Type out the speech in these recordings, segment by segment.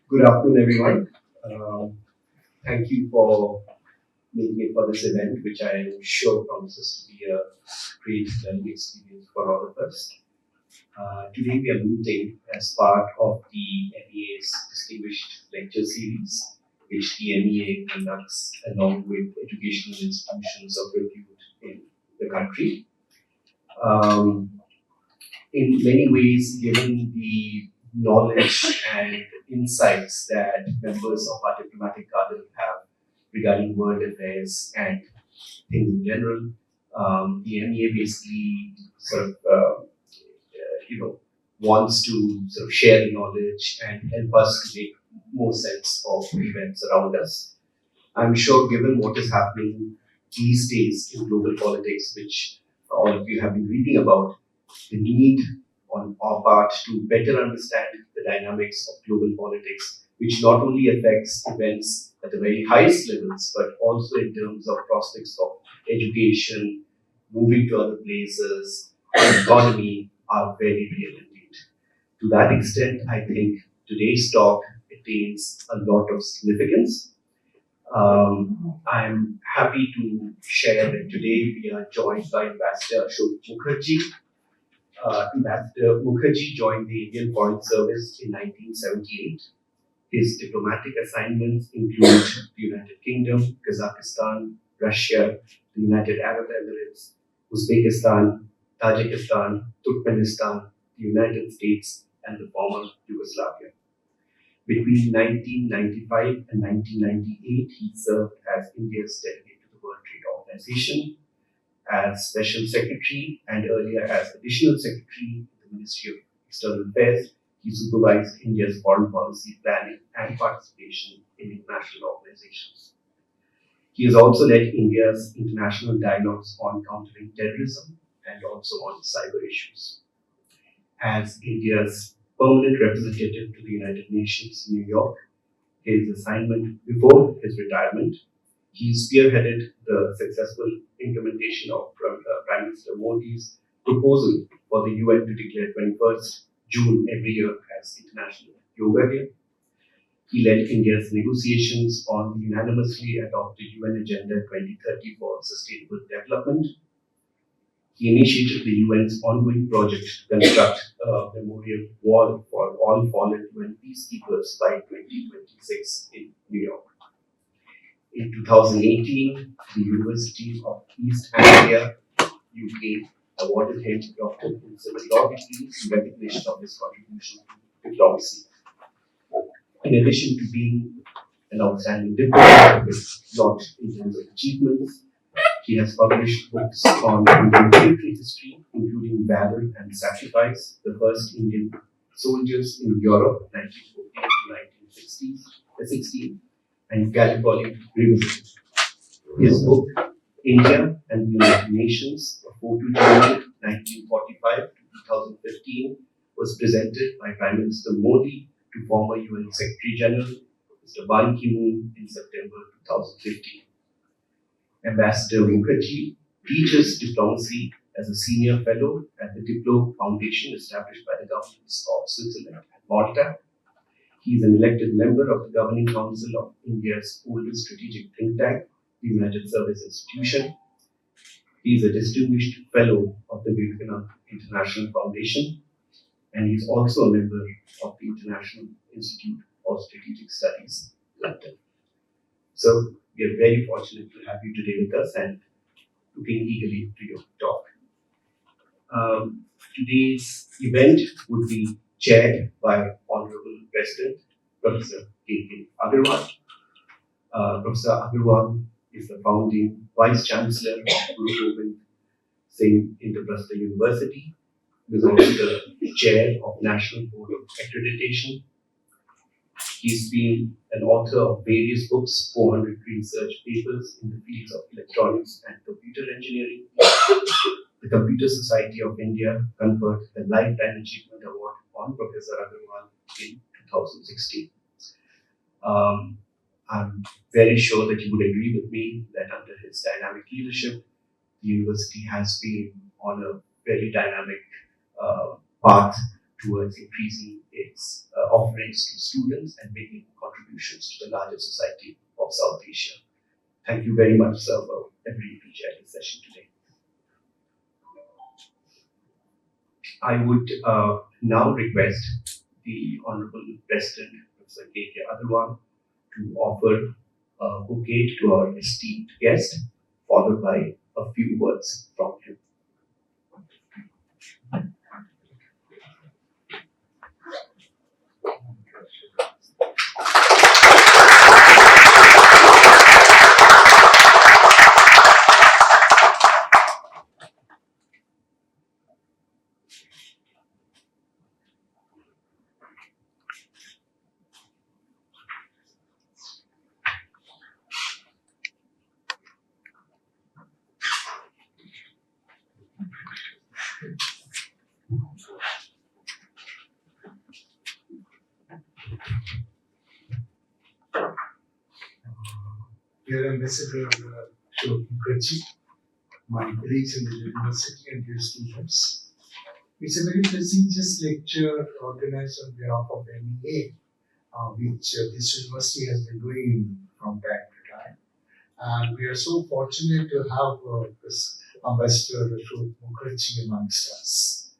Good afternoon, everyone. Thank you for making it for this event, which I am sure promises to be a great learning experience for all of us. Today, we are meeting as part of the MEA's distinguished lecture series, which the MEA conducts along with educational institutions of repute in the country. Um, in many ways, given the knowledge and insights that members of our diplomatic garden have regarding world affairs and things in general, the MEA basically sort of, wants to sort of share the knowledge and help us to make more sense of events around us. I'm sure, given what is happening these days in global politics, which all of you have been reading about, the need on our part to better understand the dynamics of global politics, which not only affects events at the very highest levels, but also in terms of prospects of education, moving to other places, economy, are very real indeed. To that extent, I think today's talk attains a lot of significance. I'm happy to share that today we are joined by Ambassador Asoke Mukerji. Ambassador Mukerji joined the Indian Foreign Service in 1978. His diplomatic assignments include the United Kingdom, Kazakhstan, Russia, the United Arab Emirates, Uzbekistan, Tajikistan, Turkmenistan, the United States, and the former Yugoslavia. Between 1995 and 1998, he served as India's delegate to the World Trade Organization, as Special Secretary, and earlier as Additional Secretary in the Ministry of External Affairs. He supervised India's foreign policy planning and participation in international organizations. He has also led India's international dialogues on countering terrorism and also on cyber issues. As India's permanent representative to the United Nations in New York, his assignment before his retirement, he spearheaded the successful implementation of Prime Minister Modi's proposal for the UN to declare 21st June every year as International Yoga Day. He led India's negotiations on the unanimously adopted UN Agenda 2030 for Sustainable Development. He initiated the UN's ongoing project to construct a memorial wall for all fallen UN peacekeepers by 2026 in New York. In 2018, the University of East Anglia, UK, awarded him a doctorate in civil law degree in recognition of his contribution to diplomacy. In addition to being an outstanding diplomat with lot in terms of achievements, he has published books on Indian military history, including Valor and Sacrifice, the first Indian soldiers in Europe, 1914 to 1916, and Gallipoli Revisited. His book, India and the United Nations, a photo-journal, 1945 to 2015, was presented by Prime Minister Modi to former UN Secretary General Mr. Ban Ki-moon in September 2015. Ambassador Mukerji teaches diplomacy as a senior fellow at the Diplomat Foundation established by the governments of Switzerland and Malta. He is an elected member of the Governing Council of India's oldest strategic think tank, the United Service Institution. He is a distinguished fellow of the Vivekananda International Foundation, and he is also a member of the International Institute of Strategic Studies, London. So we are very fortunate to have you today with us and looking eagerly to your talk. Today's event would be chaired by Honorable President Professor K. Aggarwal. Professor Aggarwal is the founding Vice Chancellor of Guru Gobind Singh Indraprastha University. He is also the Chair of National Board of Accreditation. He's been an author of various books, 400 research papers in the fields of electronics and computer engineering. The Computer Society of India conferred the Lifetime Achievement Award on Professor Aggarwal in 2016. I'm very sure that you would agree with me that under his dynamic leadership, the university has been on a very dynamic path towards increasing its offerings to students and making contributions to the larger society of South Asia. Thank you very much, sir, for every appreciated session today. I would now request the Honorable President, Professor K. Aggarwal, to offer a bouquet to our esteemed guest, followed by a few words from him. Dear Ambassador Asoke Mukerji, my colleagues in the university and dear students, it's a very prestigious lecture organized on behalf of MEA, which this university has been doing from time to time. And we are so fortunate to have this Ambassador Asoke Mukerji amongst us.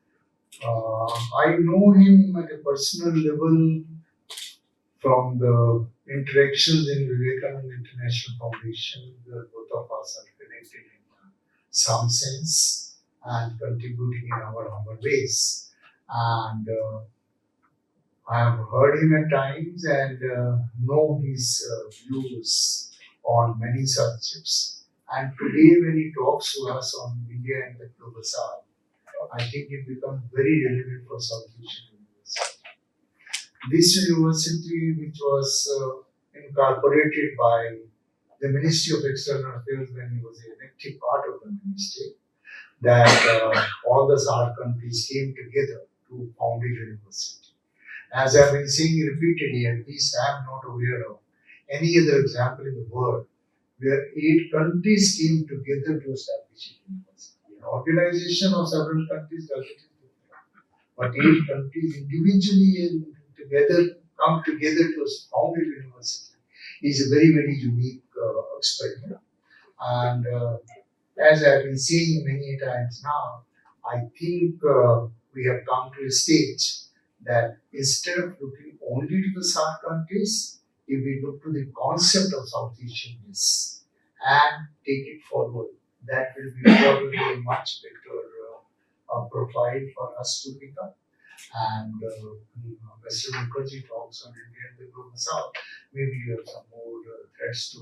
I know him at a personal level from the interactions in Vivekananda International Foundation, where both of us are connected in some sense and contributing in our own ways. And I have heard him at times and know his views on many subjects. And today, when he talks to us on India and the Global South, I think it becomes very relevant for South Asian university. This university, which was incorporated by the Ministry of External Affairs when he was an active part of the ministry, that all the SAARC countries came together to found a university. As I have been saying repeatedly, at least I am not aware of any other example in the world where 8 countries came together to establish a university. An organization of several countries does it different, but 8 countries individually and together come together to found a university is a very, very unique experiment. And as I have been saying many times now, I think we have come to a stage that instead of looking only to the SAARC countries, if we look to the concept of South Asianness and take it forward, that will be probably a much better profile for us to pick up. And Mr. Mukerji talks on India and the Global South. Maybe you have some more threads to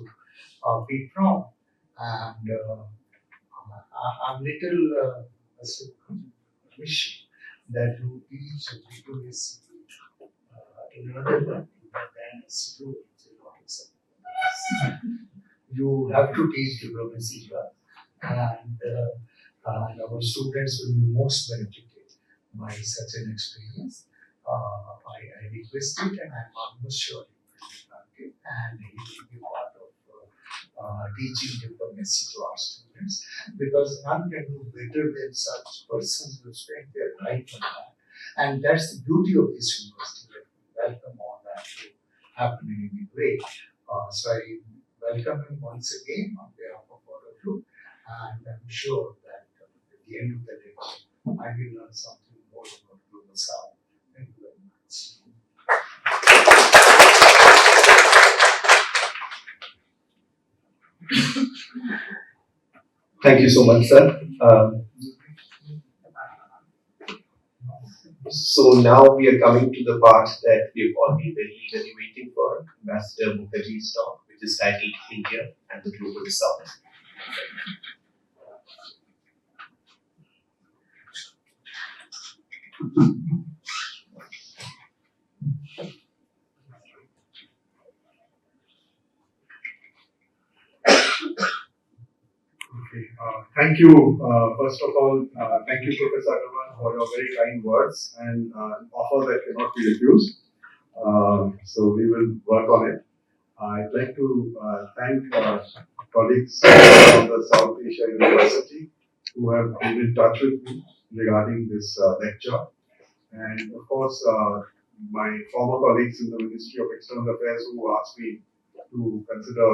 pick from. And I'm little wish that you teach diplomacy in another country than SAU. You have to teach diplomacy here, and our students will be most benefited by such an experience. I request it, and I'm almost sure it will be granted, and it will be part of teaching diplomacy to our students, because none can do better than such persons who spend their life on that. And that's the beauty of this university, that we welcome all that to happen in any way. So I welcome him once again on behalf of all of you, and I'm sure that at the end of the lecture, I will learn something more about Global South. Thank you very much. Thank you so much, sir. So now we are coming to the part that we've all been very eagerly waiting for, Ambassador Mukerji's talk, which is titled India and the Global South. Thank you. First of all, thank you, Professor Aggarwal, for your very kind words and an offer that cannot be refused. So we will work on it. I'd like to thank colleagues from the South Asia University who have been in touch with me regarding this lecture. And of course, my former colleagues in the Ministry of External Affairs who asked me to consider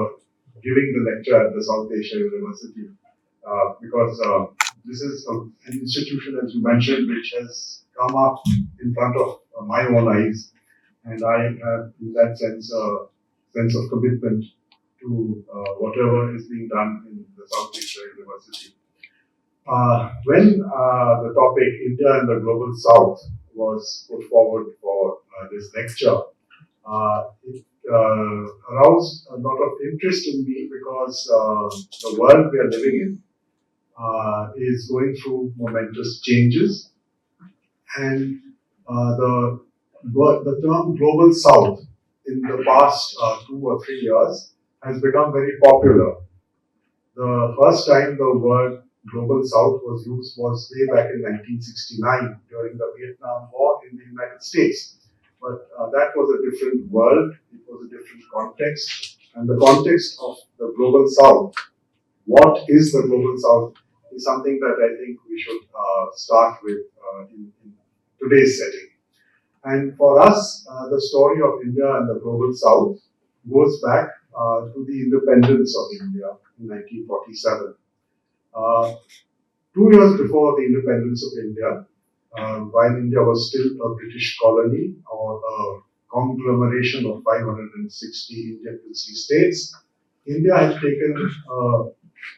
giving the lecture at the South Asia University because this is an institution, as you mentioned, which has come up in front of my own eyes, and I have, in that sense, a sense of commitment to whatever is being done in the South Asia University. When the topic India and the Global South was put forward for this lecture, it aroused a lot of interest in me because the world we are living in is going through momentous changes, and the term Global South in the past 2 or 3 years has become very popular. The first time the word Global South was used was way back in 1969 during the Vietnam War in the United States. But that was a different world, it was a different context, and the context of the Global South, what is the Global South, is something that I think we should start with in today's setting. And for us, the story of India and the Global South goes back to the independence of India in 1947. 2 years before the independence of India, while India was still a British colony or a conglomeration of 560 Indian princely states, India had taken a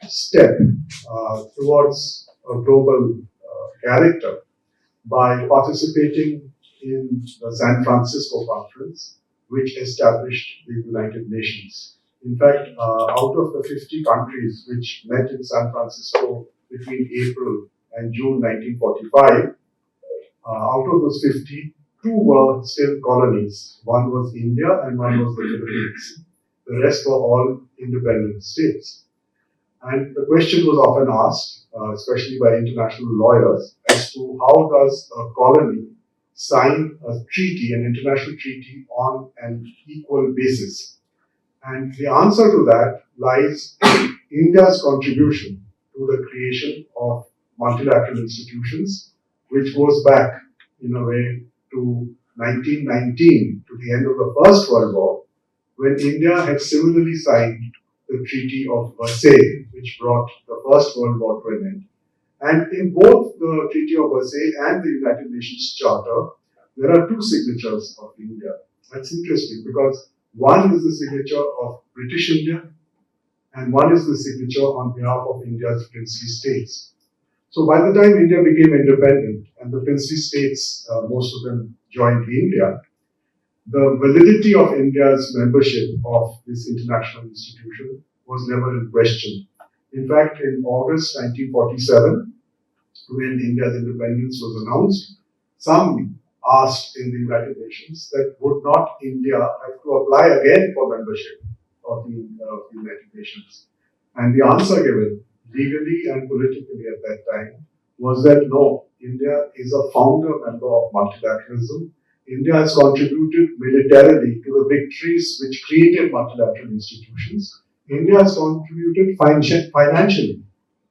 step towards a global character by participating in the San Francisco Conference, which established the United Nations. In fact, out of the 50 countries which met in San Francisco between April and June 1945, out of those 50, 2 were still colonies. One was India and one was the Philippines. The rest were all independent states. And the question was often asked, especially by international lawyers, as to how does a colony sign a treaty, an international treaty, on an equal basis. And the answer to that lies in India's contribution to the creation of multilateral institutions, which goes back, in a way, to 1919, to the end of the First World War, when India had similarly signed the Treaty of Versailles, which brought the First World War to an end. And in both the Treaty of Versailles and the United Nations Charter, there are 2 signatures of India. That's interesting because one is the signature of British India and one is the signature on behalf of India's princely states. So by the time India became independent and the princely states, most of them joined India, the validity of India's membership of this international institution was never in question. In fact, in August 1947, when India's independence was announced, some asked in the United Nations that would not India have to apply again for membership of the United Nations? And the answer given, legally and politically at that time, was that no, India is a founder member of multilateralism. India has contributed militarily to the victories which created multilateral institutions. India has contributed financially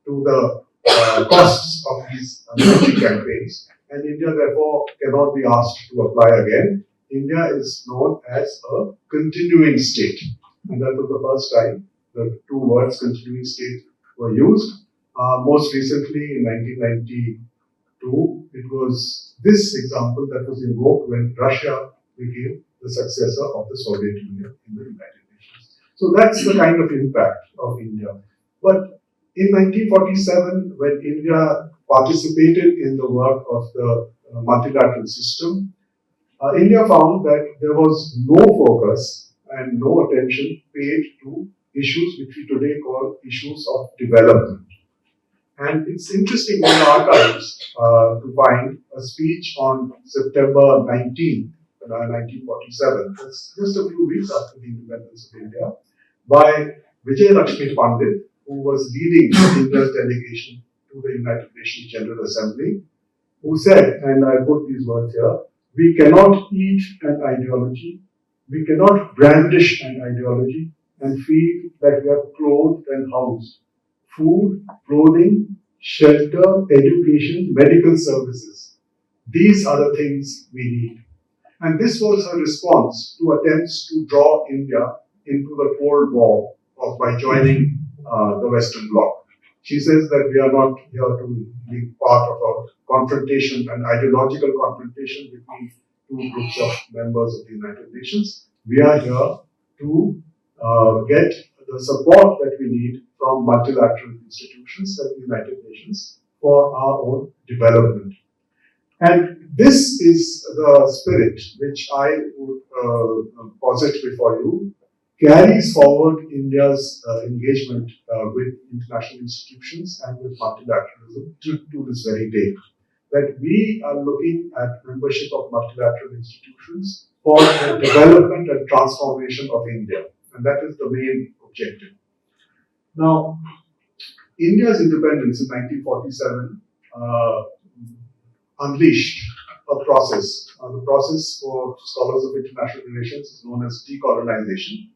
to the costs of these military campaigns, and India therefore cannot be asked to apply again. India is known as a continuing state, and that was the first time the 2 words continuing state were used. Most recently in 1992, it was this example that was invoked when Russia became the successor of the Soviet Union in the United Nations. So that's the kind of impact of India. But in 1947, when India participated in the work of the multilateral system, India found that there was no focus and no attention paid to issues which we today call issues of development. And it's interesting in the archives to find a speech on September 19, 1947, that's just a few weeks after the independence of India, by Vijay Lakshmi Pandit, who was leading India's delegation to the United Nations General Assembly, who said, and I put these words here, we cannot eat an ideology, we cannot brandish an ideology and feel that we are clothed and housed. Food, clothing, shelter, education, medical services. These are the things we need. And this was her response to attempts to draw India into the Cold War by joining the Western Bloc. She says that we are not here to be part of a confrontation, an ideological confrontation between two groups of members of the United Nations. We are here to get the support that we need from multilateral institutions like the United Nations for our own development. And this is the spirit which I would posit before you, carries forward India's engagement with international institutions and with multilateralism to this very day. That we are looking at membership of multilateral institutions for the development and transformation of India. And that is the main objective. Now, India's independence in 1947 unleashed a process. The process for scholars of international relations is known as decolonization.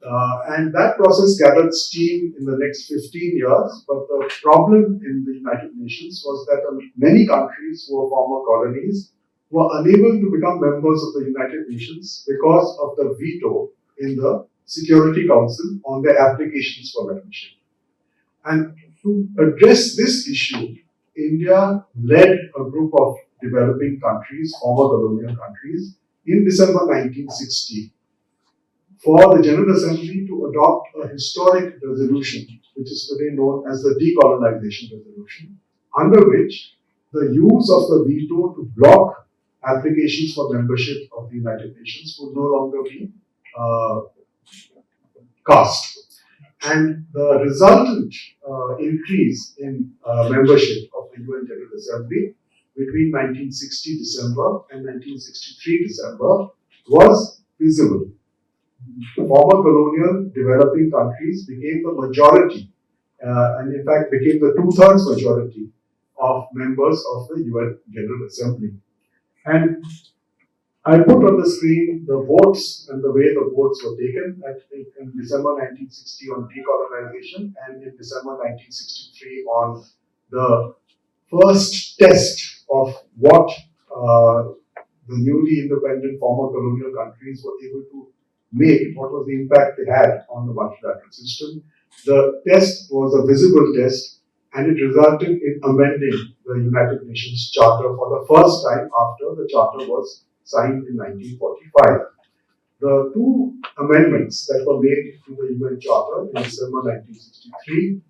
And that process gathered steam in the next 15 years, but the problem in the United Nations was that many countries who were former colonies were unable to become members of the United Nations because of the veto in the Security Council on their applications for membership. And to address this issue, India led a group of developing countries, former colonial countries, in December 1960 for the General Assembly to adopt a historic resolution, which is today known as the Decolonization Resolution, under which the use of the veto to block applications for membership of the United Nations would no longer be cast. And the resultant increase in membership of the UN General Assembly between 1960 December and 1963 December was visible. Former colonial developing countries became the majority, and in fact became the two-thirds majority of members of the UN General Assembly. And I put on the screen the votes and the way the votes were taken in December 1960 on decolonization and in December 1963 on the first test of what the newly independent former colonial countries were able to make, what was the impact they had on the multilateral system. The test was a visible test, and it resulted in amending the United Nations Charter for the first time after the Charter was signed in 1945. The two amendments that were made to the UN Charter in December 1963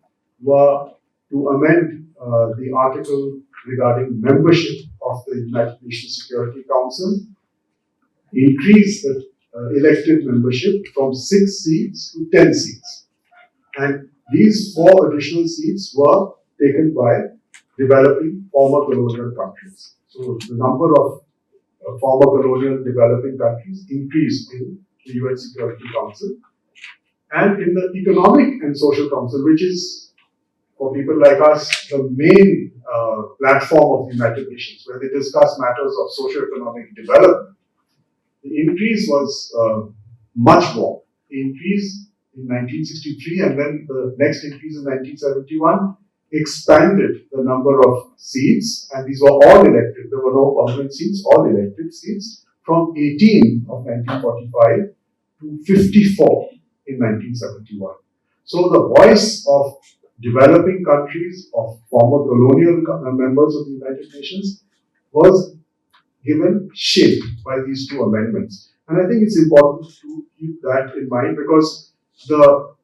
were to amend the article regarding membership of the United Nations Security Council, increase the elected membership from 6 seats to 10 seats. And these 4 additional seats were taken by developing former colonial countries. So the number of former colonial developing countries increased in the UN Security Council. And in the Economic and Social Council, which is, for people like us, the main platform of the United Nations, where they discuss matters of socio-economic development, the increase was much more. The increase in 1963 and then the next increase in 1971 expanded the number of seats, and these were all elected. There were no permanent seats, all elected seats, from 18 of 1945 to 54 in 1971. So the voice of developing countries, of former colonial members of the United Nations, was given shape by these two amendments. And I think it's important to keep that in mind, because the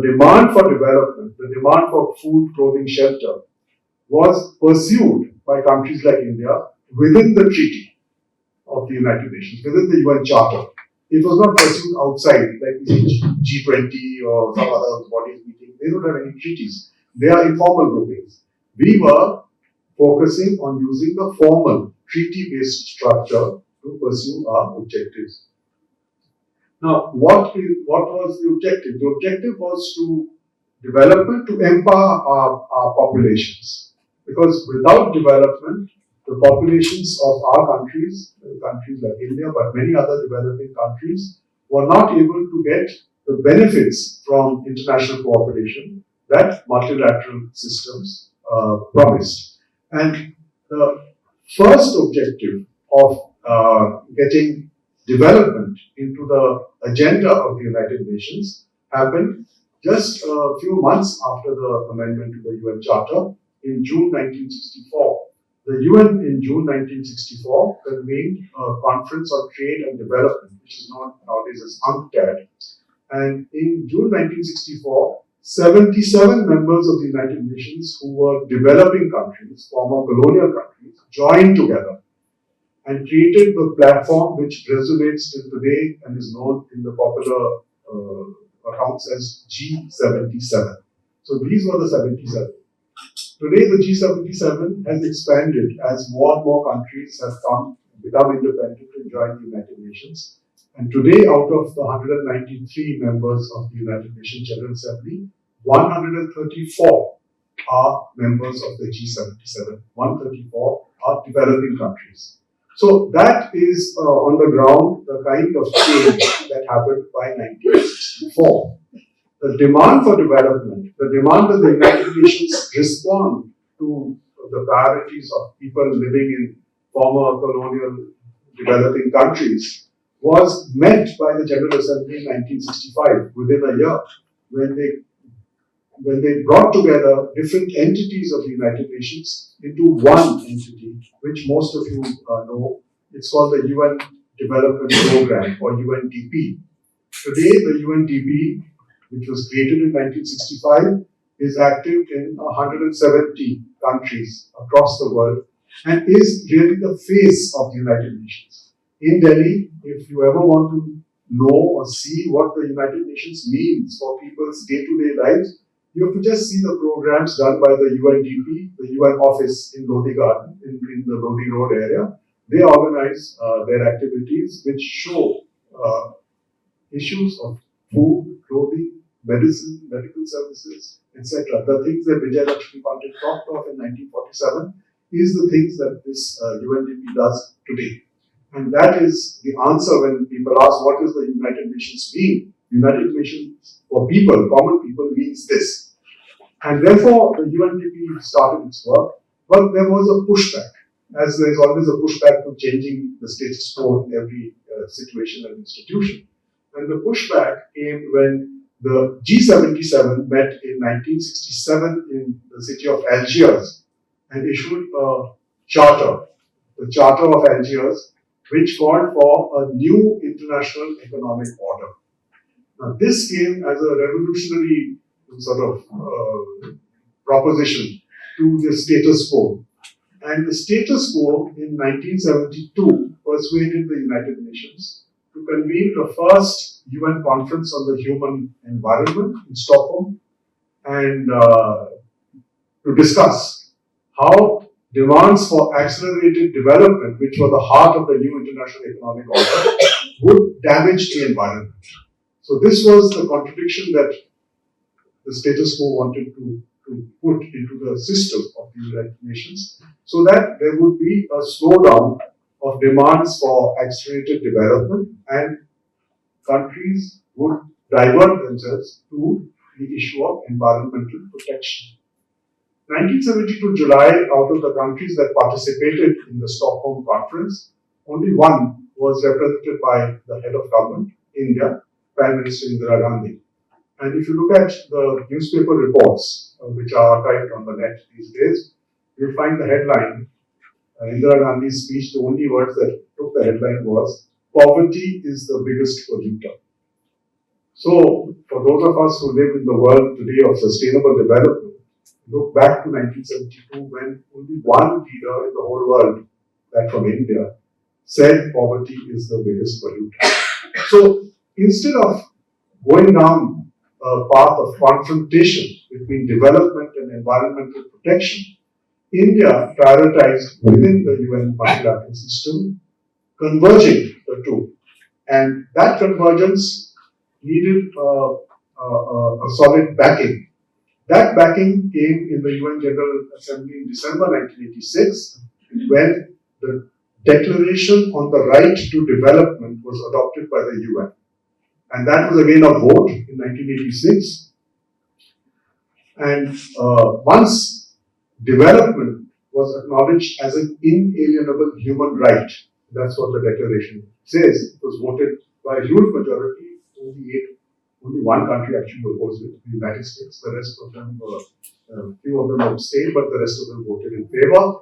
demand for development, the demand for food, clothing, shelter was pursued by countries like India within the treaty of the United Nations, within the UN Charter. It was not pursued outside, like G20 or some other bodies meeting. They don't have any treaties. They are informal groupings. We were focusing on using the formal treaty-based structure to pursue our objectives. Now, what was the objective? The objective was to development, to empower our populations. Because without development, the populations of our countries like India, but many other developing countries, were not able to get the benefits from international cooperation that multilateral systems promised. And the first objective of getting development into the agenda of the United Nations happened just a few months after the amendment to the UN Charter in June 1964. The UN in June 1964 convened a conference on trade and development, which is known nowadays as UNCTAD. And in June 1964, 77 members of the United Nations who were developing countries, former colonial countries, joined together and created the platform which resonates till today and is known in the popular accounts as G77. So these were the 77. Today the G77 has expanded as more and more countries have become independent and joined the United Nations. And today, out of the 193 members of the United Nations General Assembly, 134 are members of the G77. 134 are developing countries. So that is on the ground the kind of change that happened by 1964. The demand for development, the demand that the United Nations respond to the priorities of people living in former colonial developing countries was met by the General Assembly in 1965, within a year, when they brought together different entities of the United Nations into one entity, which most of you know. It's called the UN Development Program, or UNDP. Today, the UNDP, which was created in 1965, is active in 170 countries across the world and is really the face of the United Nations. In Delhi, if you ever want to know or see what the United Nations means for people's day-to-day lives, you have to just see the programs done by the UNDP, the UN office in Lodi Garden, in the Lodi Road area. They organize their activities which show issues of food, clothing, medicine, medical services, etc. The things that Vijay Lakshmi Pandit talked of in 1947 is the things that this UNDP does today. And that is the answer when people ask, what does the United Nations mean? United Nations for people, common people, means this. And therefore, the UNDP started its work, but there was a pushback, as there is always a pushback to changing the status quo in every situation and institution. And the pushback came when the G77 met in 1967 in the city of Algiers and issued a charter, the Charter of Algiers, which called for a new international economic order. Now, this came as a revolutionary sort of proposition to the status quo. And the status quo in 1972 persuaded the United Nations to convene the first UN conference on the human environment in Stockholm and to discuss how demands for accelerated development, which were the heart of the new international economic order, would damage the environment. So this was the contradiction that the status quo wanted to put into the system of the United Nations, so that there would be a slowdown of demands for accelerated development and countries would divert themselves to the issue of environmental protection. 1972 July, out of the countries that participated in the Stockholm conference, only one was represented by the head of government, India, Prime Minister Indira Gandhi. And if you look at the newspaper reports, which are archived on the net these days, you'll find the headline, Indira Gandhi's speech, the only words that took the headline was, "Poverty is the biggest polluter." So, for those of us who live in the world today of sustainable development, look back to 1972 when only one leader in the whole world, that from India, said poverty is the biggest polluter. So, instead of going down a path of confrontation between development and environmental protection, India prioritized within the UN multilateral system converging the two. And that convergence needed a solid backing. That backing came in the UN General Assembly in December 1986, when the Declaration on the Right to Development was adopted by the UN. And that was again a vote in 1986. And once development was acknowledged as an inalienable human right. That's what the declaration says. It was voted by a huge majority. Only one country actually opposed it, the United States. The rest of them few of them abstained, but the rest of them voted in favor.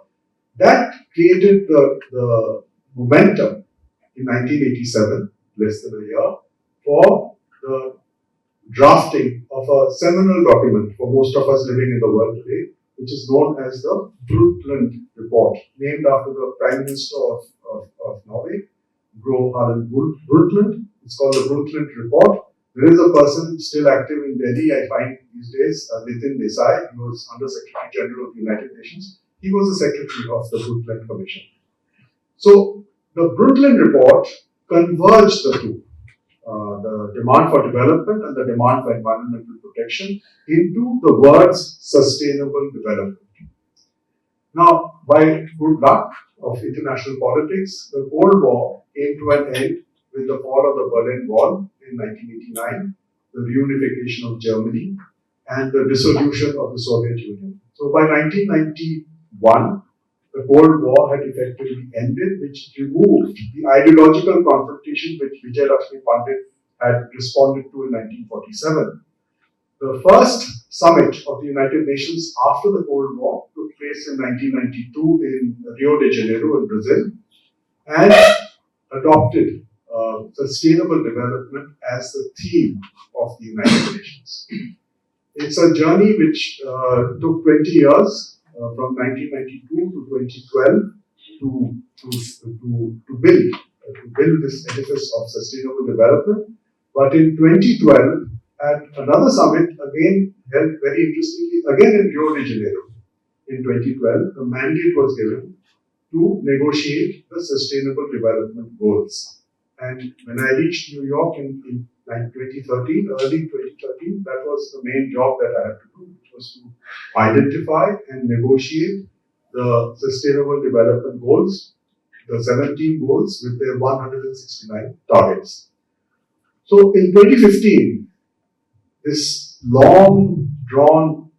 That created the momentum in 1987, less than a year, for the drafting of a seminal document for most of us living in the world today, which is known as the Brundtland Report, named after the Prime Minister of Norway, Gro Harlem Brundtland. It's called the Brundtland Report. There is a person still active in Delhi, I find these days, Nitin Desai. He was Under Secretary General of the United Nations. He was the secretary of the Brundtland Commission. So the Brundtland Report converged the two, the demand for development and the demand for environmental protection, into the words sustainable development. Now, by good luck of international politics, the Cold War came to an end with the fall of the Berlin Wall in 1989, the reunification of Germany, and the dissolution of the Soviet Union. So by 1991, the Cold War had effectively ended, which removed the ideological confrontation which Vijay Lakshmi Pandit had responded to in 1947. The first summit of the United Nations after the Cold War took place in 1992 in Rio de Janeiro in Brazil and adopted sustainable development as the theme of the United Nations. It's a journey which took 20 years, from 1992 to 2012, to build this edifice of sustainable development. But in 2012, at another summit, again held very interestingly, again in Rio de Janeiro, in 2012, the mandate was given to negotiate the Sustainable Development Goals. And when I reached New York in 2013, early 2013, that was the main job that I had to do, which was to identify and negotiate the Sustainable Development Goals, the 17 goals with their 169 targets. So in 2015, this long drawn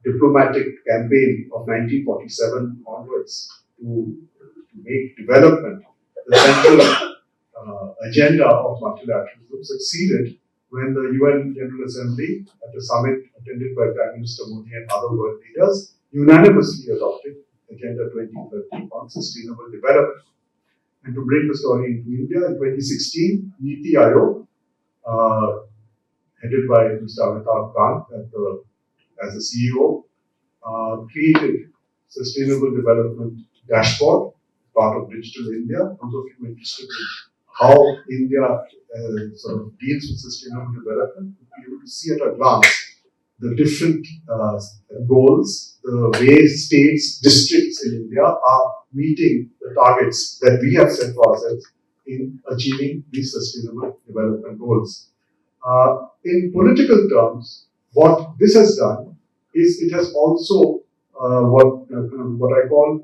diplomatic campaign of 1947 onwards to make development the central agenda of multilateralism succeeded when the UN General Assembly, at a summit attended by Prime Minister Modi and other world leaders, unanimously adopted Agenda 2030 on sustainable development. And to bring the story into India, in 2016, Niti Aayog, headed by Mr. Amitabh Kant as the CEO, created Sustainable Development Dashboard, part of Digital India. Those of you interested in how India sort of deals with sustainable development, you'll be able to see at a glance the different goals, the way states, districts in India are meeting the targets that we have set for ourselves in achieving these sustainable development goals. In political terms, what this has done is it has also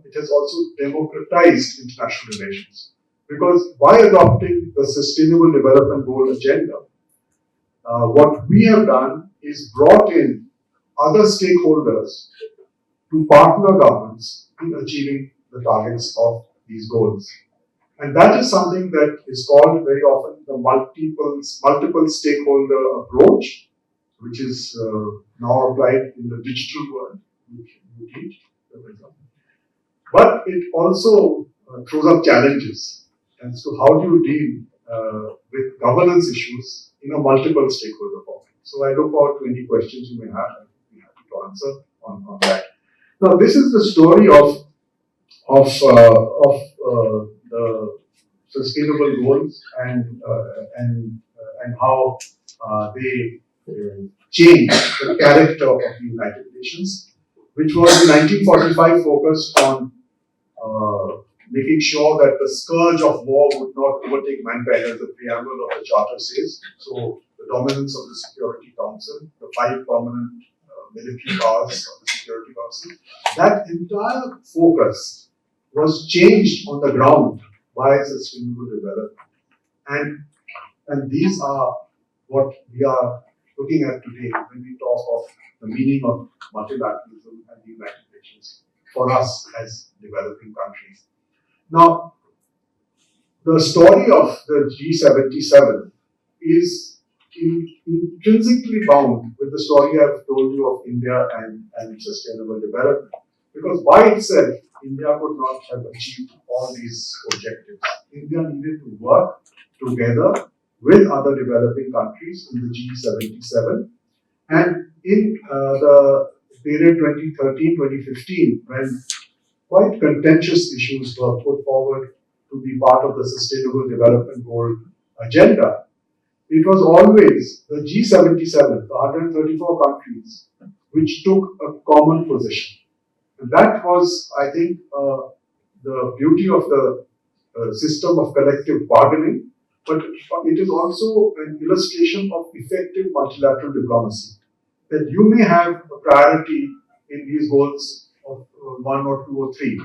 it has also democratized international relations. Because by adopting the Sustainable Development Goal agenda, what we have done is brought in other stakeholders to partner governments in achieving the targets of these goals. And that is something that is called very often the multiple stakeholder approach, which is now applied in the digital world, which you teach, for example. But it also throws up challenges as to how do you deal with governance issues in a multiple stakeholder format. So I look forward to any questions you may have. I'll be happy to answer on that. Now, this is the story of the sustainable goals and how they change the character of the United Nations, which was in 1945 focused on making sure that the scourge of war would not overtake mankind, as the preamble of the Charter says. So the dominance of the Security Council, the 5 permanent military powers of the Security Council, that entire focus was changed on the ground by sustainable development. And these are what we are looking at today when we talk of the meaning of multilateralism and the United Nations. for us as developing countries. Now, the story of the G77 is intrinsically bound with the story I've told you of India and sustainable development. Because by itself, India could not have achieved all these objectives. India needed to work together with other developing countries in the G77. And in the period 2013-2015, when quite contentious issues were put forward to be part of the Sustainable Development Goal agenda, it was always the G77, the 134 countries, which took a common position. And that was, I think, the beauty of the system of collective bargaining, but it is also an illustration of effective multilateral diplomacy. That you may have a priority in these goals of 1 or 2 or 3,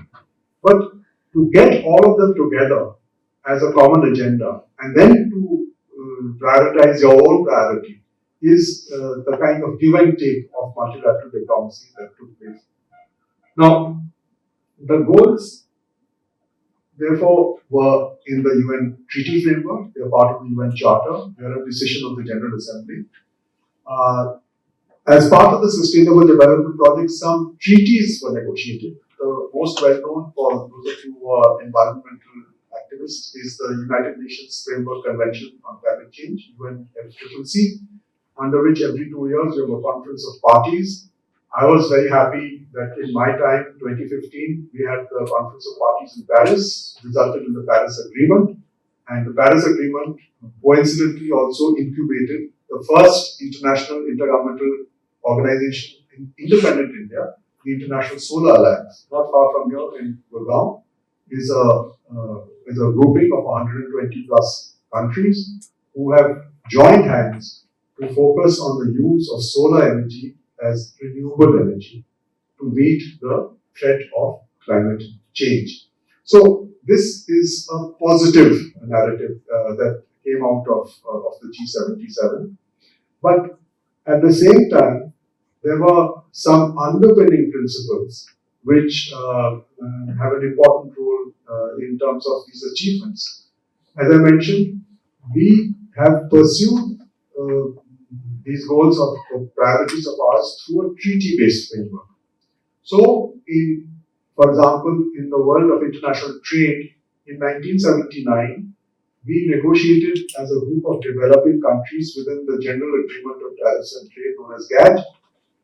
but to get all of them together as a common agenda and then to prioritize your own priority is the kind of give and take of multilateral diplomacy that took place. Now, the goals, therefore, were in the UN treaty framework. They are part of the UN Charter. They are a decision of the General Assembly. As part of the Sustainable Development Project, some treaties were negotiated. The most well-known for those of you who are environmental activists is the United Nations Framework Convention on Climate Change, UNFCCC, under which every 2 years you have a conference of parties. I was very happy that in my time, 2015, we had the conference of parties in Paris, resulted in the Paris Agreement. And the Paris Agreement coincidentally also incubated the first international intergovernmental organization in independent India, the International Solar Alliance, not far from here in Gurgaon, is a grouping of 120 plus countries who have joined hands to focus on the use of solar energy as renewable energy to meet the threat of climate change. So this is a positive narrative that came out of the G77. But at the same time, there were some underpinning principles which have an important role in terms of these achievements. As I mentioned, we have pursued these goals of priorities of ours through a treaty-based framework. So, for example, in the world of international trade, in 1979, we negotiated as a group of developing countries within the General Agreement of Tariffs and Trade, known as GATT,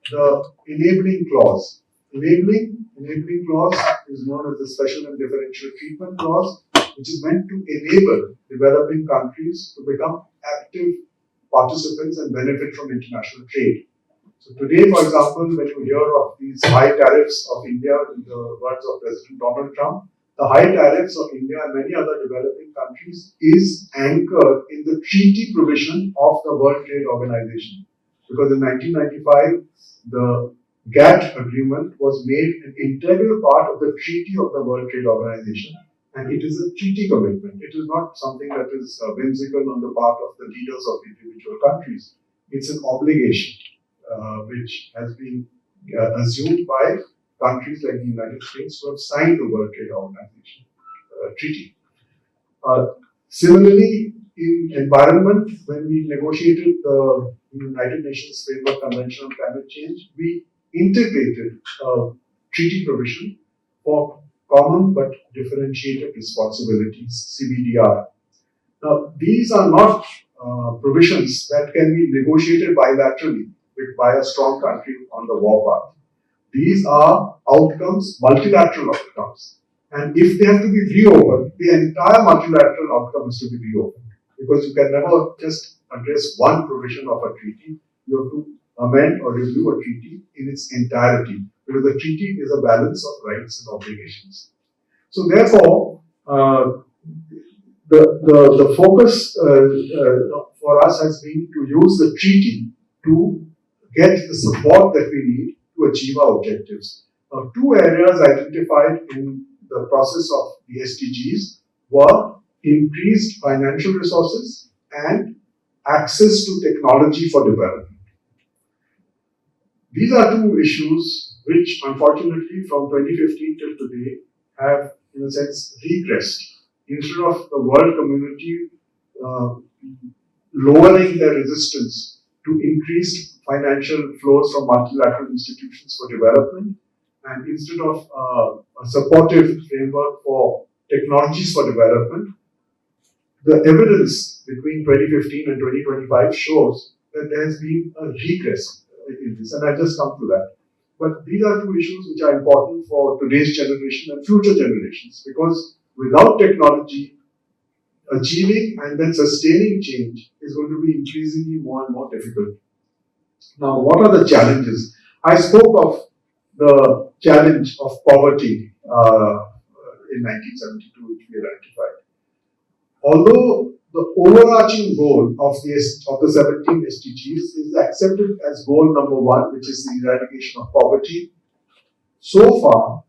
the enabling clause. Enabling clause is known as the special and differential treatment clause, which is meant to enable developing countries to become active participants and benefit from international trade. So today, for example, when you hear of these high tariffs of India, in the words of President Donald Trump, the high tariffs of India and many other developing countries is anchored in the treaty provision of the World Trade Organization. Because in 1995, the GATT agreement was made an integral part of the treaty of the World Trade Organization, and it is a treaty commitment. It is not something that is whimsical on the part of the leaders of individual countries. It's an obligation which has been assumed by countries like the United States who have signed the World Trade Organization treaty. Similarly, in environment, when we negotiated the United Nations Framework Convention on Climate Change, we integrated treaty provision for common but differentiated responsibilities, CBDR. Now, these are not provisions that can be negotiated bilaterally by a strong country on the war path. These are outcomes, multilateral outcomes. And if they have to be reopened, the entire multilateral outcome has to be reopened. Because you can never just address one provision of a treaty. You have to amend or review a treaty in its entirety. Because the treaty is a balance of rights and obligations. So therefore, the focus for us has been to use the treaty to get the support that we need to achieve our objectives. Now, two areas identified in the process of the SDGs were increased financial resources and access to technology for development. These are two issues which, unfortunately, from 2015 till today, have, in a sense, regressed. Instead of the world community uh, lowering their resistance to increased financial flows from multilateral institutions for development, and instead of a supportive framework for technologies for development, the evidence between 2015 and 2025 shows that there has been a regress in this, and I'll just come to that. But these are two issues which are important for today's generation and future generations, because without technology, achieving and then sustaining change is going to be increasingly more and more difficult. Now, what are the challenges? I spoke of the challenge of poverty in 1972, which we identified. Although the overarching goal of the 17 SDGs is accepted as goal number one, which is the eradication of poverty, so far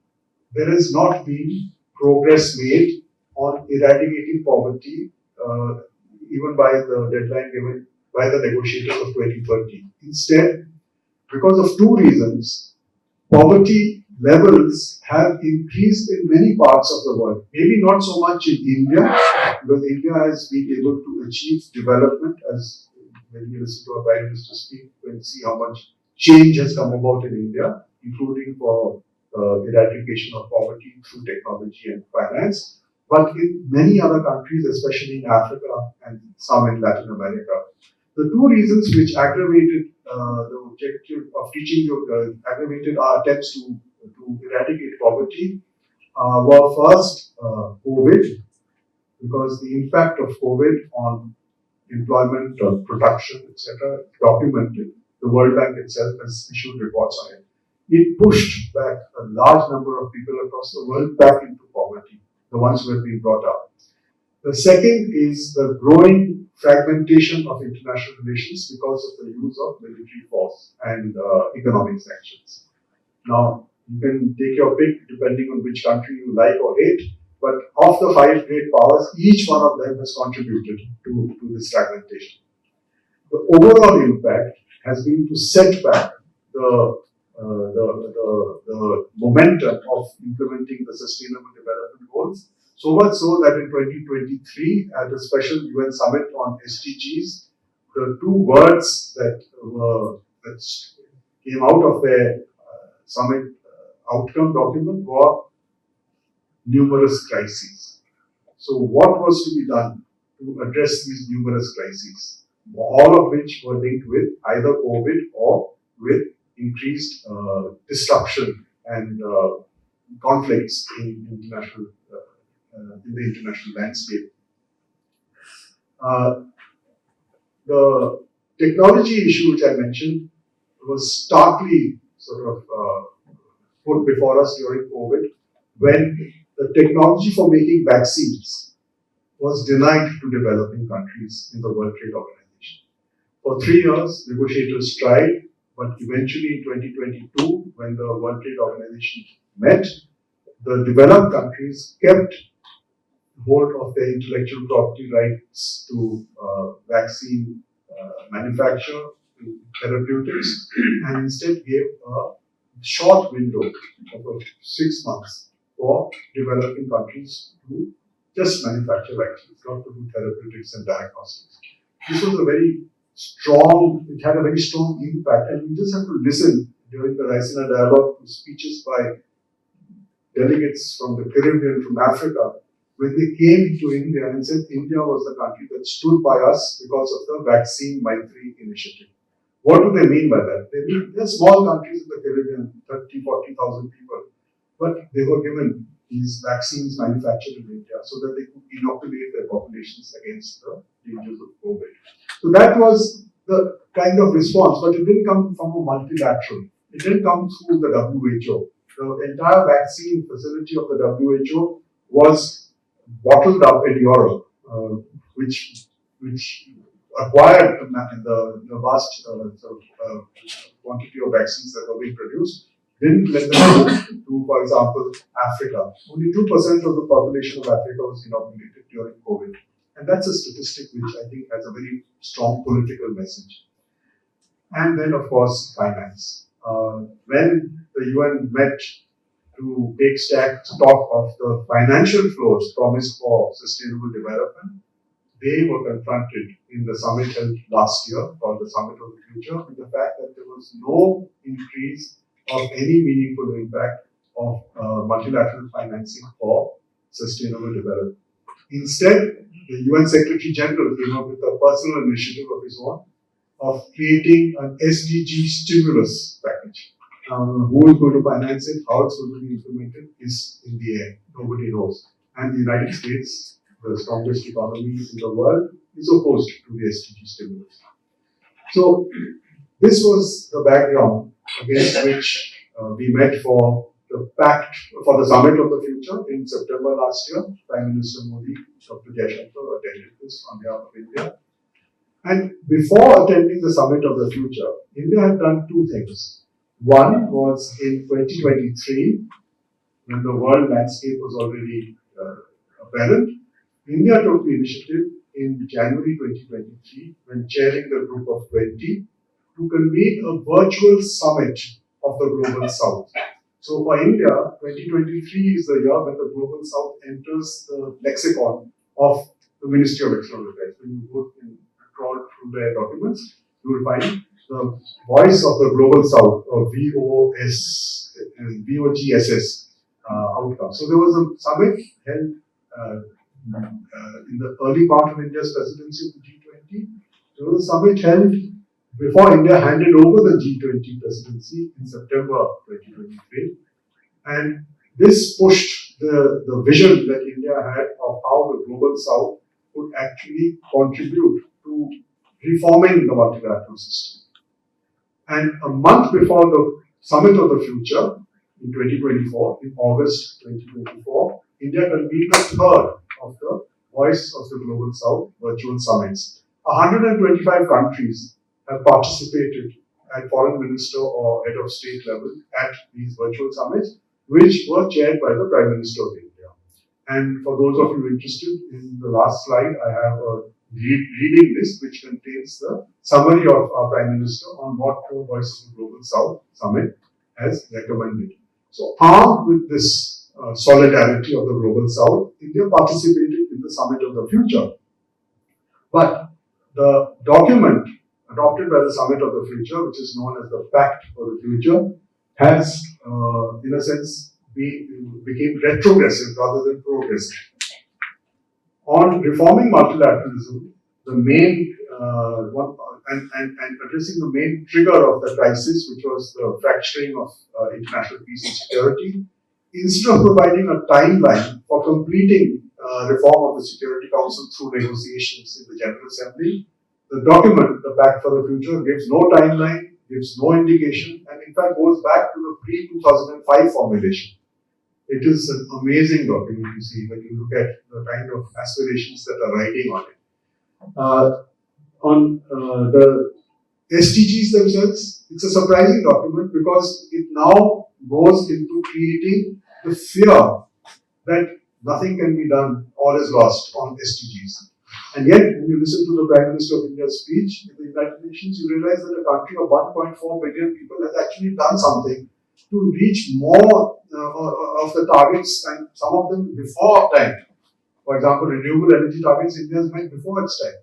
there has not been progress made on eradicating poverty, even by the deadline given by the negotiators of 2030. Instead, because of two reasons, poverty levels have increased in many parts of the world. Maybe not so much in India, because India has been able to achieve development, as when you listen to our Prime Minister speak, you can see how much change has come about in India, including for eradication of poverty through technology and finance. But in many other countries, especially in Africa and some in Latin America, the two reasons which aggravated the objective of teaching, aggravated our attempts to eradicate poverty were first COVID, because the impact of COVID on employment, production, etc., documented. The World Bank itself has issued reports on it. It pushed back a large number of people across the world back into poverty, the ones who have been brought up. The second is the growing fragmentation of international relations because of the use of military force and economic sanctions. Now, you can take your pick depending on which country you like or hate, but of the five great powers, each one of them has contributed to this fragmentation. The overall impact has been to set back the momentum of implementing the Sustainable Development Goals, so much so that in 2023, at a special UN summit on SDGs, the two words that came out of their summit outcome document were numerous crises. So what was to be done to address these numerous crises, all of which were linked with either COVID or with increased disruption and conflicts in the international landscape. The technology issue which I mentioned was starkly sort of put before us during COVID, when the technology for making vaccines was denied to developing countries in the World Trade Organization. For 3 years, negotiators tried, but eventually in 2022, when the World Trade Organization met, the developed countries kept hold of their intellectual property rights to vaccine manufacture, to therapeutics, and instead gave a short window of 6 months for developing countries to just manufacture vaccines, not to do therapeutics and diagnostics. This was a very strong, it had a very strong impact, and we just have to listen during the Raisina dialogue to speeches by delegates from the Caribbean, from Africa, when they came to India and said India was the country that stood by us because of the Vaccine Maitri initiative. What do they mean by that? They mean they're small countries in the Caribbean, 30, 40,000 people, but they were given these vaccines manufactured in India so that they could inoculate their populations against the dangers of COVID. So that was the kind of response, but it didn't come from a multilateral. It didn't come through the WHO. The entire vaccine facility of the WHO was bottled up in Europe, which acquired the vast quantity of vaccines that were being produced, didn't let them go to, for example, Africa. Only 2% of the population of Africa was inoculated during COVID. And that's a statistic which I think has a very strong political message. And then, of course, finance. when the UN met to take stock of the financial flows promised for sustainable development, they were confronted in the summit held last year, called the Summit of the Future, with the fact that there was no increase of any meaningful impact of multilateral financing for sustainable development. Instead, the UN Secretary General came up with a personal initiative of his own of creating an SDG stimulus package. Who is going to finance it, how it's going to be implemented is in the air. Nobody knows. And the United States, the strongest economy in the world, is opposed to the SDG stimulus. So this was the background against which we met for the pact for the Summit of the Future in September last year. Prime Minister Modi, Dr. Jaishankar attended this on behalf of India. And before attending the Summit of the Future, India had done two things. One was in 2023, when the world landscape was already apparent. India took the initiative in January 2023, when chairing the Group of 20, to convene a virtual summit of the Global South. So for India, 2023 is the year when the Global South enters the lexicon of the Ministry of External Affairs. When you go and crawl through their documents, you will find the Voice of the Global South, or VOGSS outcome. So there was a summit held in the early part of India's presidency of the G20. There was a summit held before India handed over the G20 presidency in September 2023. And this pushed the vision that India had of how the Global South would actually contribute to reforming the multilateral system. And a month before the Summit of the Future, in 2024, in August 2024, India convened the third of the Voice of the Global South virtual summits. 125 countries have participated at foreign minister or head of state level at these virtual summits, which were chaired by the Prime Minister of India. And for those of you interested, in the last slide, I have a reading list which contains the summary of our Prime Minister on what the Voice of the Global South Summit has recommended. So, armed with this solidarity of the Global South, India participated in the Summit of the Future. But the document adopted by the Summit of the Future, which is known as the Pact for the Future, has, in a sense, became retrogressive rather than progressive. On reforming multilateralism, the main and addressing the main trigger of the crisis, which was the fracturing of international peace and security, instead of providing a timeline for completing reform of the Security Council through negotiations in the General Assembly, the document, the Pact for the Future, gives no timeline, gives no indication, and in fact goes back to the pre-2005 formulation. It is an amazing document, you see, when you look at the kind of aspirations that are riding on it. On the SDGs themselves, it's a surprising document because it now goes into creating the fear that nothing can be done, all is lost on SDGs. And yet, when you listen to the Prime Minister of India's speech in the United Nations, you realize that a country of 1.4 billion people has actually done something to reach more of the targets, and some of them before time. For example, renewable energy targets India has met before its time.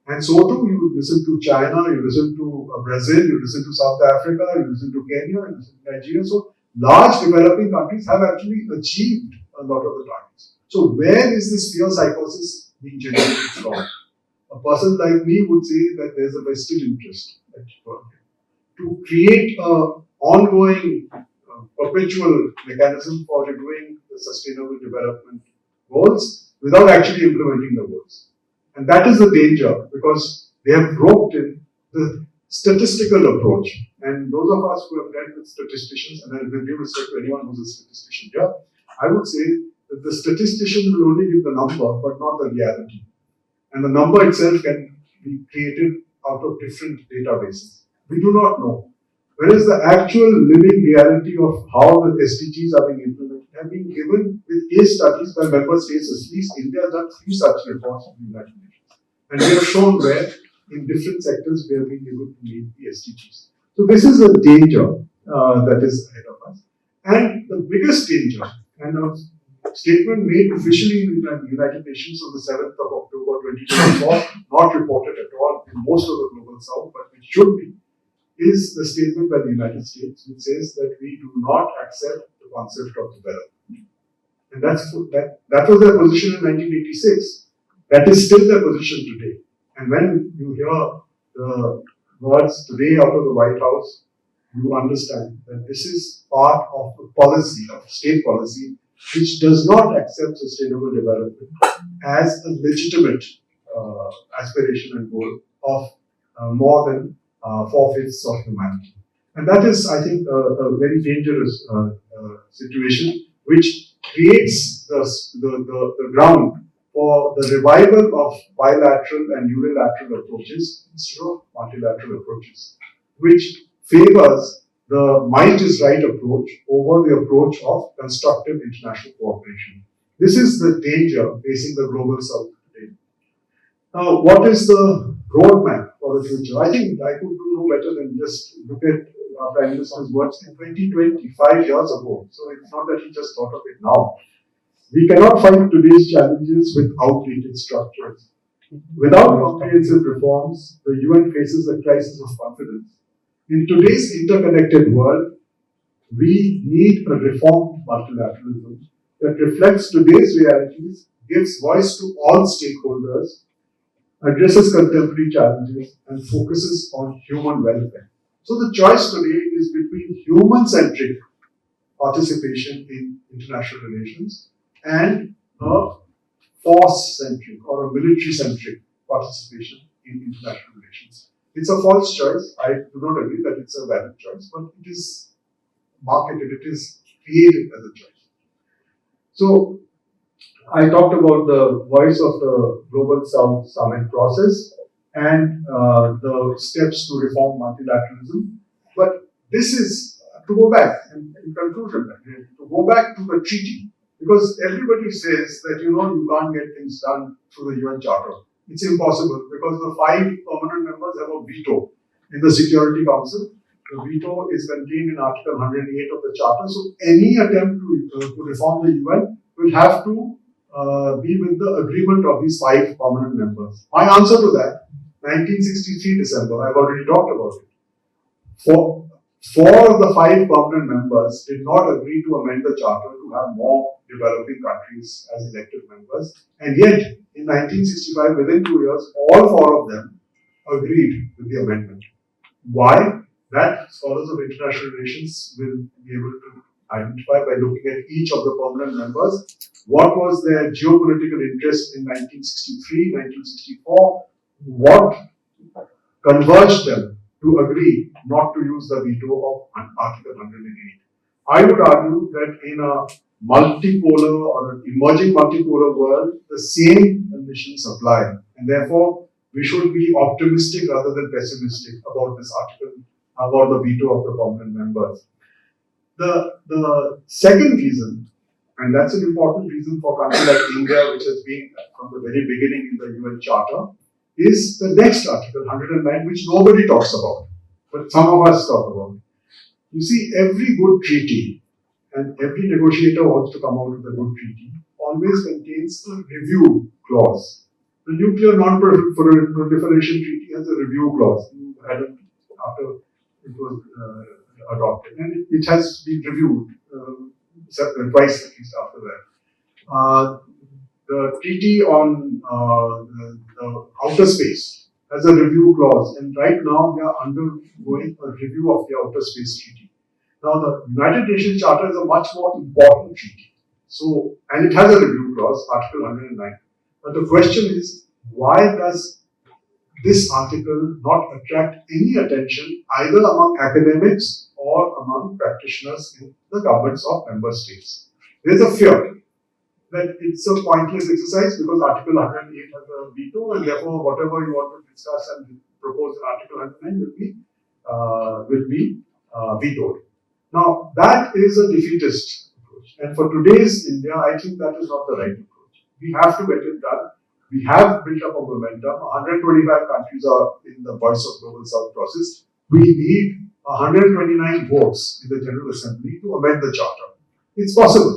And so too, you listen to China, you listen to Brazil, you listen to South Africa, you listen to Kenya, you listen to Nigeria. So large developing countries have actually achieved a lot of the targets. So where is this fear psychosis being generated from? A person like me would say that there's a vested interest to create an ongoing, perpetual mechanism for reviewing the sustainable development goals without actually implementing the goals. And that is the danger, because they have roped in the statistical approach. And those of us who have dealt with statisticians, and with due respect to anyone who's a statistician here, I would say that the statistician will only give the number, but not the reality. And the number itself can be created out of different databases. We do not know. Whereas the actual living reality of how the SDGs are being implemented have been given with case studies by member states. At least India has done 3 such reports in the United Nations. And we have shown where in different sectors we have been able to meet the SDGs. So this is a danger. that is ahead of us. And the biggest danger, and a statement made officially in the United Nations on the 7th of October 2024, not reported at all in most of the global south, but it should be, is the statement by the United States which says that we do not accept the concept of development. And that was their position in 1986. That is still their position today. And when you hear the words today out of the White House, you understand that this is part of a policy, of state policy, which does not accept sustainable development as a legitimate aspiration and goal of more than 4/5 of humanity. And that is, I think, a very dangerous situation, which creates the ground for the revival of bilateral and unilateral approaches instead of multilateral approaches, which favors the might is right approach over the approach of constructive international cooperation. This is the danger facing the global south today. Now, what is the roadmap for the future? I think I could do no better than just look at Prime Minister's words in 2020, 5 years ago. So it's not that he just thought of it now. We cannot fight today's challenges with outdated structures. Without comprehensive reforms, the UN faces a crisis of confidence. In today's interconnected world, we need a reformed multilateralism that reflects today's realities, gives voice to all stakeholders, addresses contemporary challenges, and focuses on human welfare. So the choice today is between human-centric participation in international relations and a force-centric or a military-centric participation in international relations. It's a false choice. I do not agree that it's a valid choice, but it is marketed, it is created as a choice. So I talked about the voice of the Global South Summit process and the steps to reform multilateralism. But this is to go back, and in conclusion, to go back to the treaty, because everybody says that you can't get things done through the UN Charter. It's impossible because the 5 permanent members have a veto in the Security Council. The veto is contained in Article 108 of the Charter. So any attempt to reform the UN will have to be with the agreement of these 5 permanent members. My answer to that, 1963 December, I've already talked about it. Four of the 5 permanent members did not agree to amend the Charter to have more developing countries as elected members. And yet, in 1965, within 2 years, all 4 of them agreed with the amendment. Why? That scholars of international relations will be able to identify by looking at each of the permanent members. What was their geopolitical interest in 1963, 1964? What converged them to agree not to use the veto of Article 108? I would argue that in a multipolar or an emerging multipolar world, the same conditions apply. And therefore, we should be optimistic rather than pessimistic about this article, about the veto of the permanent members. The second reason, and that's an important reason for a country like India, which has been from the very beginning in the UN Charter, is the next article, 109, which nobody talks about, but some of us talk about. You see, every good treaty, and every negotiator wants to come out with a good treaty, always contains a review clause. The Nuclear Non-Proliferation Treaty has a review clause. You had it after it was adopted, and it has been reviewed twice at least after that. The treaty on the outer space has a review clause, and right now we are undergoing a review of the outer space treaty. Now, the United Nations Charter is a much more important treaty. So, and it has a review clause, Article 109. But the question is, why does this article not attract any attention either among academics or among practitioners in the governments of member states? There is a fear that it's a pointless exercise because Article 108 has a veto, and therefore whatever you want to discuss and propose in Article 109 will be vetoed. Now, that is a defeatist approach. And for today's India, I think that is not the right approach. We have to get it done. We have built up a momentum. 125 countries are in the Voice of Global South process. We need 129 votes in the General Assembly to amend the Charter. It's possible.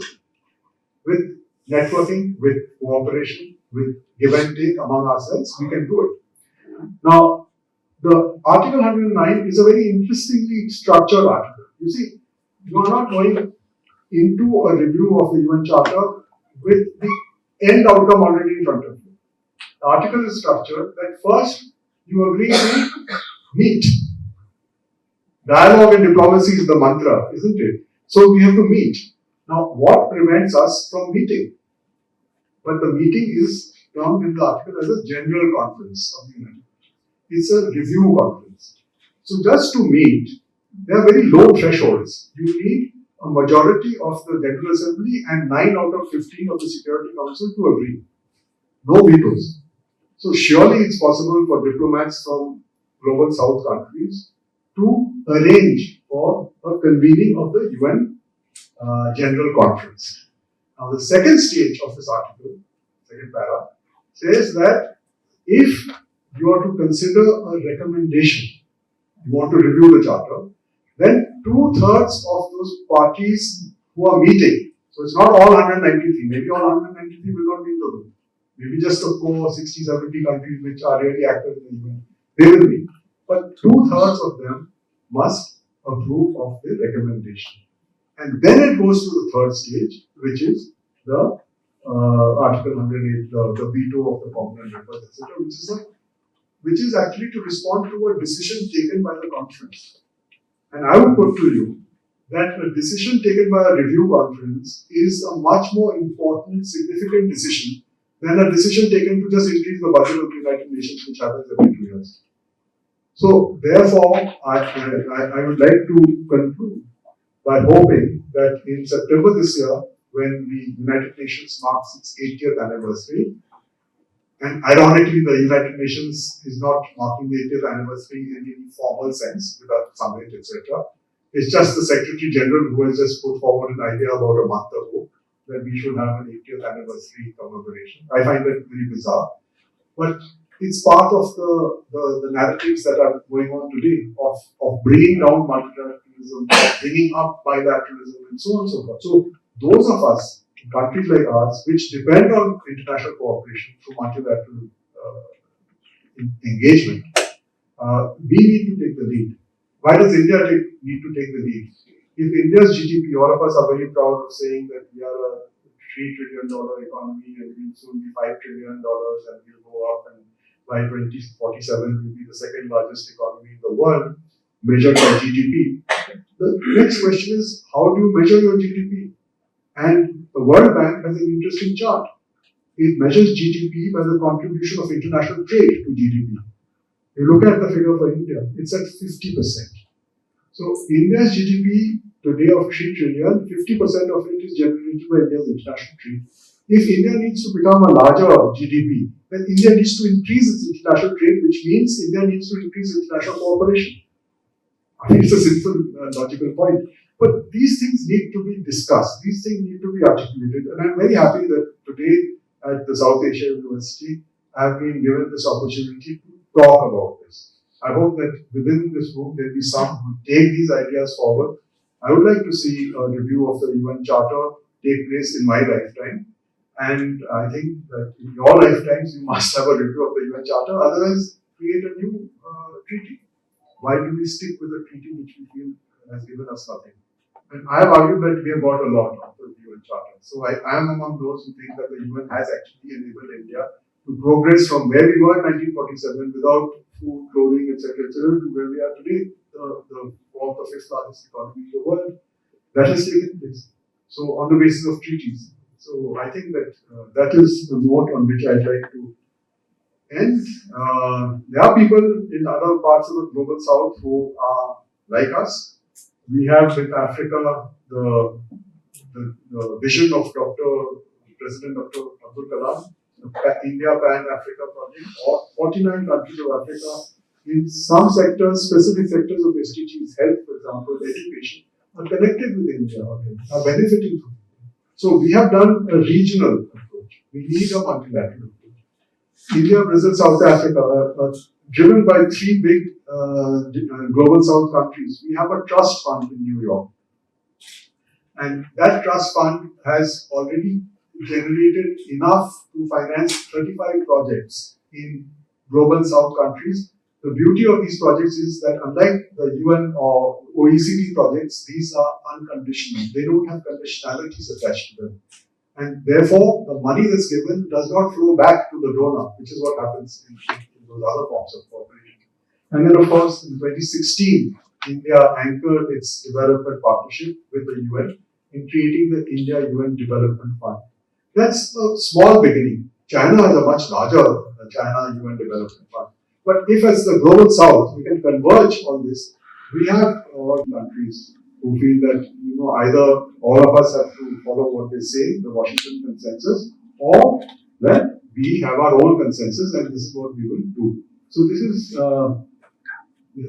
With networking, with cooperation, with give and take among ourselves, we can do it. Now, the Article 109 is a very interestingly structured article. You see, you are not going into a review of the UN Charter with the end outcome already in front of you. The article is structured that first you agree to meet. Dialogue and diplomacy is the mantra, isn't it? So we have to meet. Now, what prevents us from meeting? But the meeting is termed in the article as a general conference of the United Nations. It's a review conference. So just to meet, there are very low thresholds. You need a majority of the General Assembly and 9 out of 15 of the Security Council to agree. No vetoes. So surely it's possible for diplomats from global south countries to arrange for a convening of the UN General Conference. Now the second stage of this article, second para, says that if you are to consider a recommendation, you want to review the Charter, then 2/3 of those parties who are meeting, so it's not all 193, maybe all 193 will not be in the room, maybe just the core 60, 70 countries which are really active in the UN, they will be. But 2/3 of them must approve of the recommendation. And then it goes to the third stage, which is the Article 108, the veto of the permanent members, etc., which is actually to respond to a decision taken by the conference. And I would put to you that a decision taken by a review conference is a much more important, significant decision than a decision taken to just increase the budget of the United Nations, which happens every 2 years. So, therefore, I would like to conclude by hoping that in September this year, when the United Nations marks its 80th anniversary, and ironically, the United Nations is not marking the 80th anniversary in any formal sense with a summit, etc. It's just the Secretary General who has just put forward an idea about a month ago that we should have an 80th anniversary commemoration. I find that very bizarre. But it's part of the narratives that are going on today of bringing down multilateralism, of bringing up bilateralism, and so on and so forth. So those of us, countries like ours, which depend on international cooperation through multilateral engagement, we need to take the lead. Why does India need to take the lead? If India's GDP, all of us are very proud of saying that we are a $3 trillion economy and we'll soon be $5 trillion and we'll go up, and by 2047 we'll be the second largest economy in the world, measured by GDP. The next question is, how do you measure your GDP? And the World Bank has an interesting chart. It measures GDP by the contribution of international trade to GDP. You look at the figure for India, it's at 50%. So India's GDP today of 3 trillion, 50% of it is generated by India's international trade. If India needs to become a larger GDP, then India needs to increase its international trade, which means India needs to increase international cooperation. I think it's a simple, logical point. But these things need to be discussed. These things need to be articulated. And I'm very happy that today at the South Asia University, I have been given this opportunity to talk about this. I hope that within this room, there will be some who take these ideas forward. I would like to see a review of the UN Charter take place in my lifetime. And I think that in your lifetimes, you must have a review of the UN Charter. Otherwise, create a new treaty. Why do we stick with a treaty which we feel has given us nothing? And I have argued that we have got a lot of the UN Charter. So I am among those who think that the UN has actually enabled India to progress from where we were in 1947 without food, clothing, etc., to where we are today, the fourth or fifth largest economy in the world. That has taken place. So on the basis of treaties. So I think that that is the note on which I'd like to end. There are people in other parts of the global south who are like us. We have with Africa the vision of President Dr. Abdul Kalam, the India Pan-Africa project, or 49 countries of Africa in some sectors, specific sectors of SDGs, health, for example, education, are connected with India, are benefiting from it. So we have done a regional approach. We need a multilateral approach. India, Brazil, South Africa, driven by three big global south countries. We have a trust fund in New York. And that trust fund has already generated enough to finance 35 projects in global south countries. The beauty of these projects is that unlike the UN or OECD projects, these are unconditional. They don't have conditionalities attached to them. And therefore, the money that's given does not flow back to the donor, which is what happens in those other forms of cooperation. And then, of course, in 2016, India anchored its development partnership with the UN in creating the India-UN Development Fund. That's a small beginning. China has a much larger China-UN Development Fund. But if as the global south, we can converge on this, we have countries who feel that either all of us have to follow what they say, the Washington consensus, or that we have our own consensus and this is what we will do. So this is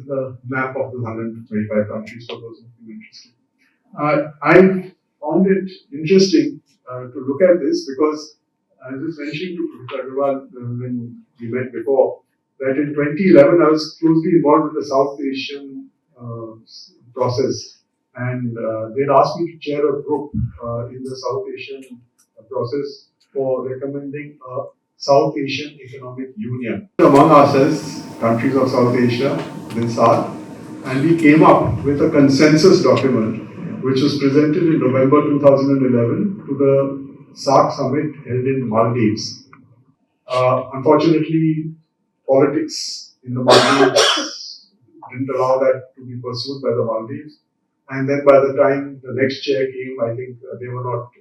the map of the 125 countries for those of you interested. I found it interesting to look at this because I was mentioning to Professor Aggarwal when we met before that in 2011 I was closely involved with the South Asian process, and they'd asked me to chair a group in the South Asian process for recommending a South Asian Economic Union. Among ourselves, countries of South Asia, then SAARC, and we came up with a consensus document which was presented in November 2011 to the SAARC summit held in Maldives. Unfortunately, politics in the Maldives didn't allow that to be pursued by the Maldives. And then by the time the next chair came, I think they were not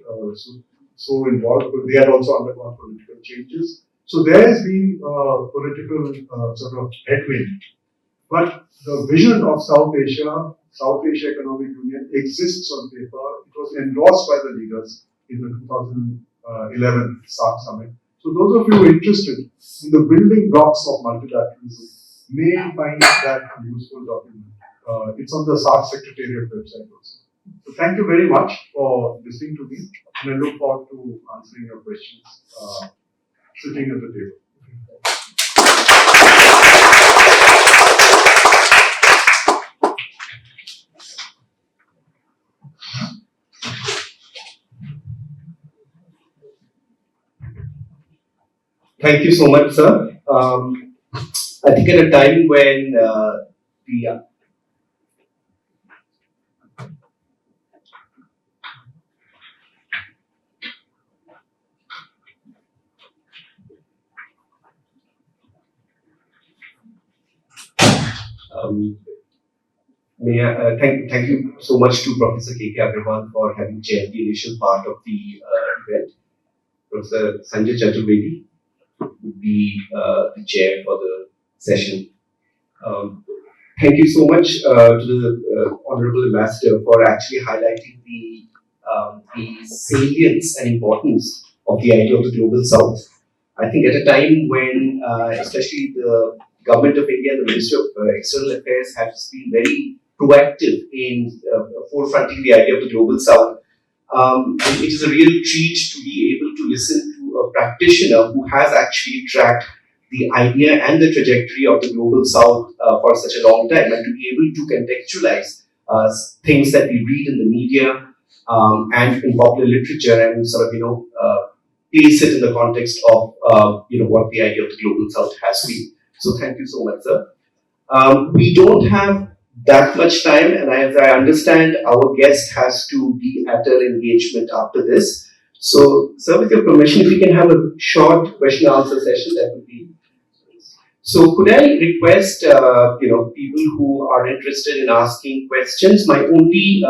so involved, but they had also undergone political changes. So there has been political sort of headwind. But the vision of South Asia Economic Union exists on paper. It was endorsed by the leaders in the 2011 SAARC summit. So those of you interested in the building blocks of multilateralism may find that a useful document. It's on the SAARC Secretariat website also. So thank you very much for listening to me, and I look forward to answering your questions sitting at the table. Thank you so much, sir. I think at a time when we are thank you so much to Professor K.K. Aggarwal for having chaired the initial part of the event. Professor Sanjay Chaturvedi would be the chair for the session. Thank you so much to the Honorable Ambassador for actually highlighting the salience and importance of the idea of the Global South. I think at a time when, especially the Government of India, the Ministry of External Affairs has been very proactive in forefronting the idea of the Global South, it is a real treat to be able to listen to a practitioner who has actually tracked the idea and the trajectory of the Global South for such a long time, and to be able to contextualize things that we read in the media and in popular literature, and sort of place it in the context of what the idea of the Global South has been. So thank you so much, sir. We don't have that much time, and as I understand, our guest has to be at an engagement after this. So, sir, with your permission, if we can have a short question and answer session, that would be. So, could I request, people who are interested in asking questions? My only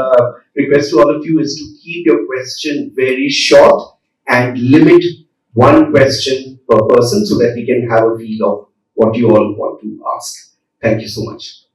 request to all of you is to keep your question very short and limit one question per person, so that we can have a feel of what you all want to ask. Thank you so much.